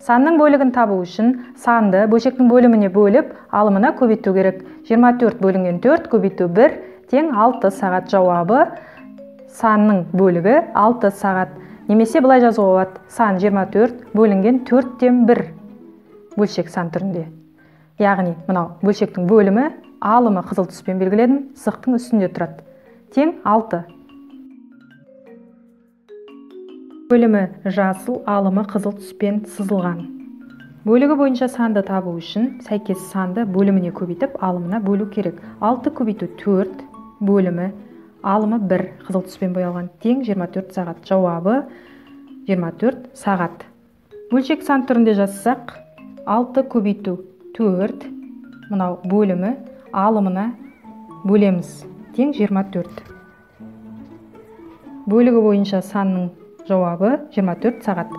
Санның бөлігін табу үшін санды бөлшектің бөліміне бөліп, алымына көбейту керек. 24 бөлінген 4 көбейту 1 тең 6 сағат. Жауабы санның бөлігі 6 сағат. Немесе былай жазуға болады. Сан 24 бөлінген 4-тен 1 бөлшек сан түрінде. Яғни, мынау бөлшектің бөлімі, алымы қызыл түспен белгіледім, сызықтың үстінде тұрады. Тең 6. Бөлімі жасыл, алымы қызыл түспен сызылған. Бөлігі бойынша санды табу үшін сәйкес санды бөліміне көбейтіп, алымына бөлу керек. 6 көбейту 4 бөлімі, алымы 1 қызыл түспен боялған, тең 24 сағат. Жауабы 24 сағат. Бөлшек сан түрінде жазсақ, 6 көбейту 4, мынау бөлімі, алымына бөлеміз, тең 24. Бөлігі бойынша санның жауабы 24 сағат.